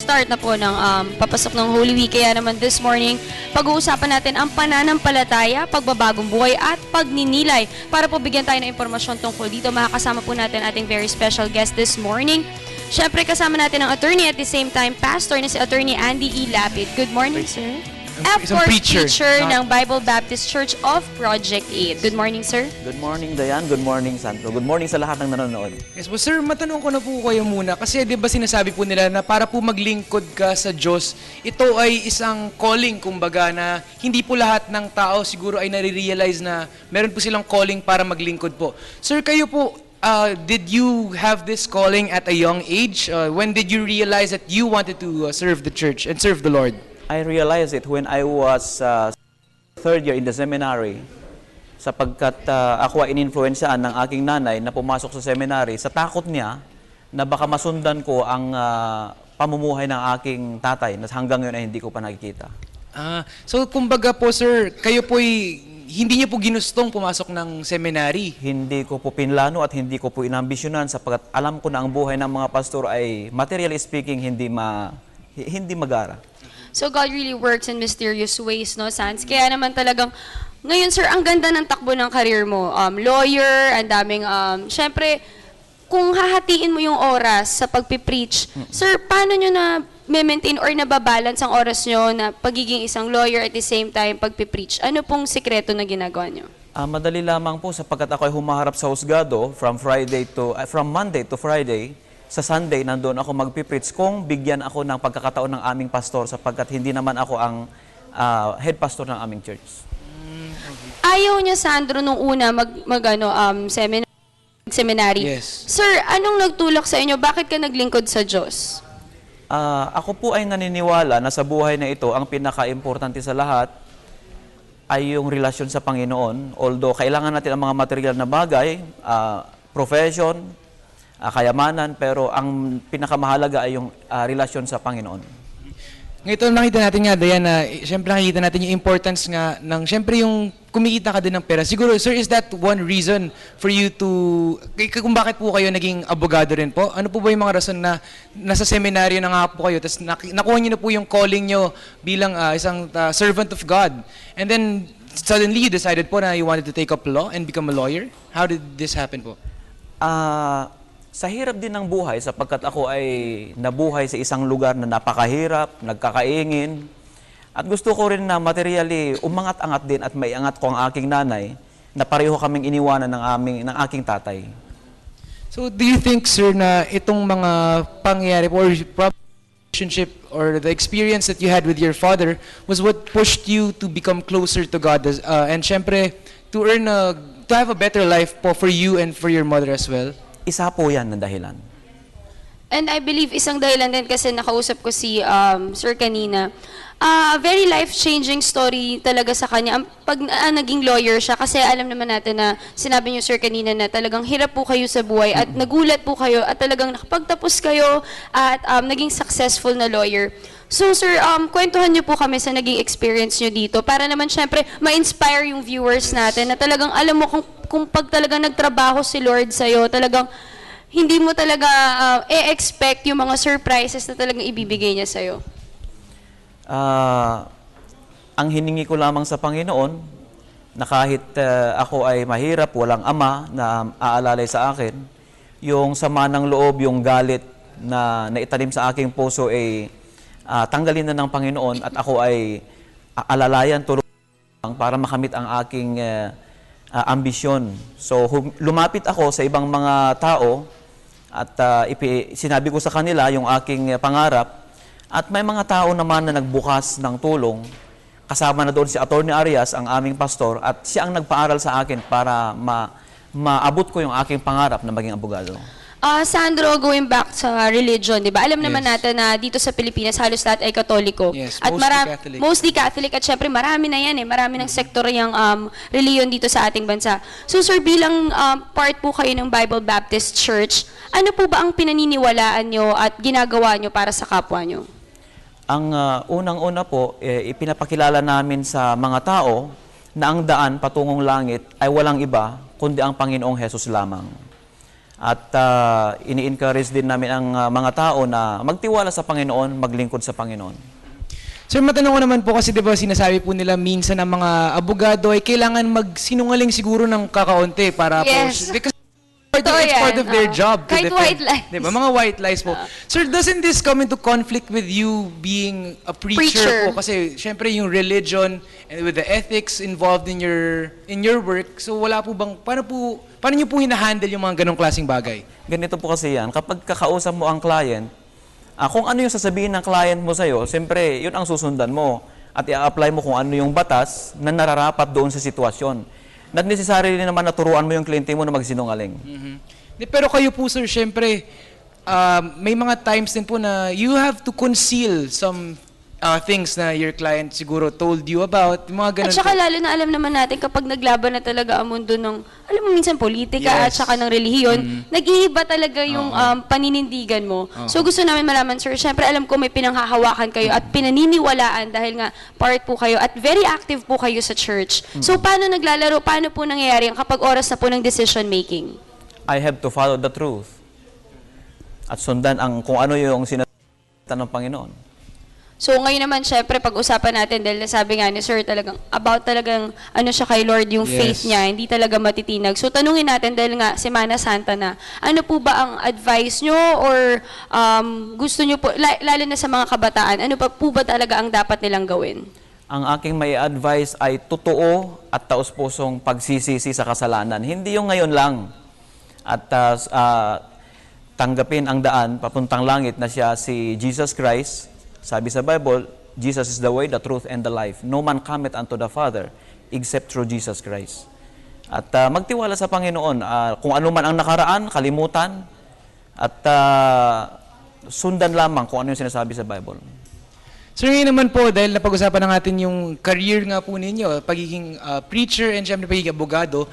start na po ng papasok ng Holy Week. Kaya naman this morning, pag-uusapan natin ang pananampalataya, pagbabagong buhay at pagninilay. Para po bigyan tayo ng impormasyon tungkol dito, makakasama po natin ating very special guest this morning. Siyempre, kasama natin ang attorney at the same time pastor na si Attorney Andy E. Lapid. Good morning, sir. Isang preacher ng Bible Baptist Church of Project 8. Good morning, sir. Good morning, Dayan. Good morning, Sandro. Good morning sa lahat ng nanonood. Yes po, sir, matanong ko na po kayo muna. Kasi di ba sinasabi po nila na para po maglingkod ka sa Diyos, ito ay isang calling, kumbaga, na hindi po lahat ng tao siguro ay nare-realize na meron po silang calling para maglingkod po. Sir, kayo po, did you have this calling at a young age? When did you realize that you wanted to serve the church and serve the Lord? I realized it when I was third year in the seminary, sapagkat ako ay ininfluensyahan ng aking nanay na pumasok sa seminary sa takot niya na baka masundan ko ang pamumuhay ng aking tatay na hanggang ngayon ay hindi ko pa nakikita. So, kumbaga po, sir, kayo po'y hindi niyo po ginustong pumasok ng seminary? Hindi ko po pinlano at hindi ko po inambisyonan sapagkat alam ko na ang buhay ng mga pastor ay, materially speaking, hindi magara. So God really works in mysterious ways, no, Sans? Kaya naman talagang, ngayon sir, ang ganda ng takbo ng career mo. Lawyer, ang daming, syempre, kung hahatiin mo yung oras sa pagpipreach, sir, paano nyo na maintain or nababalance ang oras nyo na pagiging isang lawyer at the same time pagpipreach? Ano pong sikreto na ginagawa nyo? Madali lamang po sapagkat ako ay humaharap sa husgado from Monday to Friday. Sa Sunday, nandoon ako magpipreach kung bigyan ako ng pagkakataon ng aming pastor sapagkat hindi naman ako ang head pastor ng aming church. Ayaw niya, Sandro, nung una seminary. Yes. Sir, anong nagtulak sa inyo? Bakit ka naglingkod sa Diyos? Ako po ay naniniwala na sa buhay na ito, ang pinaka-importante sa lahat ay yung relasyon sa Panginoon. Although, kailangan natin ang mga material na bagay, profession, kayamanan, pero ang pinakamahalaga ay yung relasyon sa Panginoon. Ngayon, nakita natin nga, Dayan, na siyempre nakikita natin yung importance nga ng, siyempre yung kumikita ka din ng pera. Siguro, sir, is that one reason for you to, kung bakit po kayo naging abogado rin po? Ano po ba yung mga rason na nasa seminaryo na nga po kayo, tapos nakuha niyo na po yung calling niyo bilang isang servant of God. And then, suddenly, you decided po na you wanted to take up law and become a lawyer? How did this happen po? Sa hirap din ng buhay, sapagkat ako ay nabuhay sa isang lugar na napakahirap, nagkakaingin, at gusto ko rin na materially umangat-angat din at maiangat ko ang aking nanay na pareho kaming iniwanan ng aking tatay. So, do you think, sir, na itong mga pangyayari or relationship or the experience that you had with your father was what pushed you to become closer to God and syempre to have a better life po for you and for your mother as well? Isa po yan na dahilan. And I believe isang dahilan din kasi nakausap ko si Sir kanina. Very life-changing story talaga sa kanya. Pag naging lawyer siya, kasi alam naman natin na sinabi niyo, Sir, kanina na talagang hirap po kayo sa buhay at nagulat po kayo at talagang nakapagtapos kayo at naging successful na lawyer. So, sir, kwentuhan niyo po kami sa naging experience niyo dito para naman syempre ma-inspire yung viewers natin na talagang alam mo kung pag talagang nagtrabaho si Lord sa'yo, talagang hindi mo talaga expect yung mga surprises na talagang ibibigay niya sa'yo. Ang hiningi ko lamang sa Panginoon na kahit ako ay mahirap, walang ama na aalalay sa akin, yung sama ng loob, yung galit na naitanim sa aking puso ay tanggalin na ng Panginoon at ako ay alalayan, tulungan para makamit ang aking ambisyon. So, lumapit ako sa ibang mga tao at sinabi ko sa kanila yung aking pangarap at may mga tao naman na nagbukas ng tulong. Kasama na doon si Attorney Arias, ang aming pastor, at siya ang nagpaaral sa akin para maabot ko yung aking pangarap na maging abogado. Sandro, going back sa religion, di ba? Alam naman natin na dito sa Pilipinas, halos lahat ay Katoliko. Yes, at Catholic. Mostly Catholic. At syempre, marami na yan eh. Marami ng sektor yung reliyon dito sa ating bansa. So, sir, bilang part po kayo ng Bible Baptist Church, ano po ba ang pinaniniwalaan nyo at ginagawa nyo para sa kapwa nyo? Ang unang-una po, ipinapakilala namin sa mga tao na ang daan patungong langit ay walang iba, kundi ang Panginoong Hesus lamang. At ini-encourage din namin ang mga tao na magtiwala sa Panginoon, maglingkod sa Panginoon. Sir, matanong ko naman po kasi 'di ba sinasabi po nila minsan ng mga abogado ay kailangan magsinungaling siguro ng kakaunti para Yes. po because Totoo it's part yan, of their oo. job to Kahit defend. white lies. 'Di ba? Mga white lies po. Sir, doesn't this come into conflict with you being a preacher, Preacher. po kasi syempre yung religion and with the ethics involved in your work. So wala po bang paano niyo po hinahandle yung mga ganong klaseng bagay? Ganito po kasi yan, kapag kakausap mo ang client, kung ano yung sasabihin ng client mo sa'yo, siyempre, yun ang susundan mo. At i-apply mo kung ano yung batas na nararapat doon sa sitwasyon. Not necessarily naman naturuan mo yung kliyente mo na magsinungaling. Pero kayo po sir, syempre, may mga times din po na you have to conceal some things na your client siguro told you about, yung mga ganun At saka po. lalo na alam naman natin kapag naglaban na talaga ang mundo ng, alam mo minsan politika at Yes. saka ng relihiyon, nag-iiba talaga yung paninindigan mo. So gusto namin malaman, sir, syempre alam ko may pinanghahawakan kayo at pinaniniwalaan dahil nga part po kayo at very active po kayo sa church. So paano naglalaro, paano po nangyayari yan kapag oras na po ng decision making? I have to follow the truth. At sundan kung ano yung sinasabi ng Panginoon. So ngayon naman, syempre, pag-usapan natin dahil nasabi nga ni Sir talagang about talagang ano siya kay Lord, yung faith Yes. niya, hindi talaga matitinag. So tanungin natin dahil nga Semana Santa na, ano po ba ang advice nyo or gusto nyo po, lalo na sa mga kabataan, ano pa po ba talaga ang dapat nilang gawin? Ang aking may advice ay totoo at taos-pusong pagsisisi sa kasalanan. Hindi yung ngayon lang. At tanggapin ang daan papuntang langit na siya si Jesus Christ. Sabi sa Bible, Jesus is the way, the truth, and the life. No man cometh unto the Father except through Jesus Christ. At magtiwala sa Panginoon. Kung ano man ang nakaraan, kalimutan. At sundan lamang kung ano yung sinasabi sa Bible. Sir, ngayon naman po, dahil napag-usapan na natin yung career nga po ninyo, pagiging preacher and syempre pagiging abogado,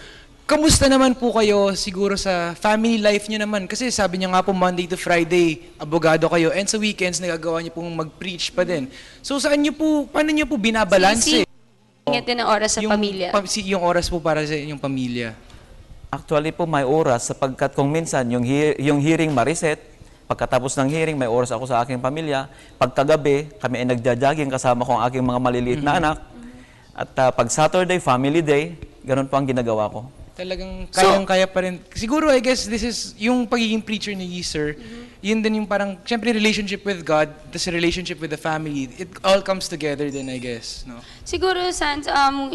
kamusta naman po kayo siguro sa family life nyo naman? Kasi sabi niyo nga po Monday to Friday, abogado kayo, and sa weekends nagagawa niyo pong mag-preach pa din. So saan niyo po, paano niyo po binabalanse? Ingat din ang oras sa pamilya. Yung oras po para sa inyong pamilya. Actually po may oras sapagkat kung minsan yung hearing ma-reset, pagkatapos ng hearing may oras ako sa aking pamilya, pagkagabi kami ay nagja-jogging kasama ko ang aking mga maliliit na anak, at pag Saturday, family day, ganun po ang ginagawa ko. Talagang kayang-kaya pa rin. Siguro, I guess, this is yung pagiging preacher ni Sir. Yun din yung parang, syempre, relationship with God, tas relationship with the family. It all comes together din, I guess. No? Siguro, Sans,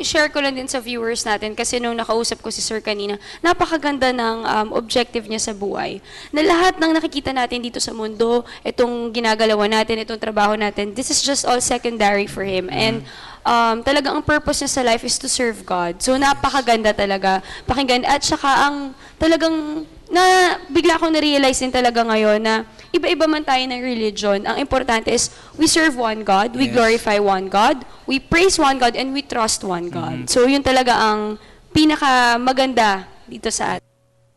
share ko lang din sa viewers natin kasi nung nakausap ko si Sir kanina, napakaganda ng objective niya sa buhay. Na lahat ng nakikita natin dito sa mundo, itong ginagalawan natin, itong trabaho natin, this is just all secondary for him. And talagang ang purpose niya sa life is to serve God. So napakaganda talaga pakinggan. At saka ang talagang bigla akong na-realize din talaga ngayon na iba-iba man tayo ng religion, ang importante is we serve one God, we Yes. glorify one God, we praise one God, and we trust one God. So yun talaga ang pinaka-maganda dito sa atin.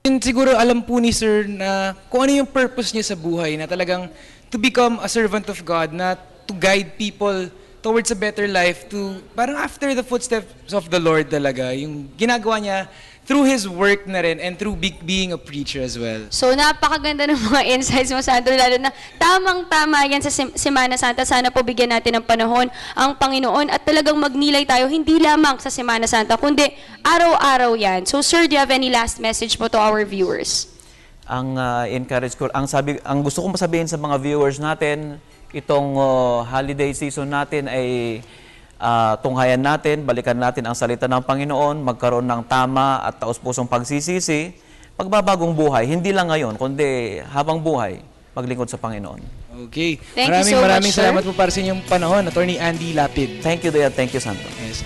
And siguro alam po ni Sir na kung ano yung purpose niya sa buhay, na talagang to become a servant of God, na to guide people towards a better life, to parang after the footsteps of the Lord talaga, yung ginagawa niya through His work na rin and through being a preacher as well. So, napakaganda ng mga insights mo, Sandro, lalo na tamang-tama yan sa Semana Santa. Sana po bigyan natin ng panahon ang Panginoon at talagang magnilay tayo, hindi lamang sa Semana Santa, kundi araw-araw yan. So, sir, do you have any last message po to our viewers? Ang encourage ko, ang gusto kong sabihin sa mga viewers natin, itong holiday season natin ay tunghayan natin, balikan natin ang salita ng Panginoon, magkaroon ng tama at taos-pusong pagsisisi, pagbabagong buhay, hindi lang ngayon, kundi habang buhay, maglingkod sa Panginoon. Okay. Thank you so much, Maraming sir. salamat po para sa inyong panahon, Attorney Andy Lapid. Thank you, Dea. Thank you, Santo. Yes.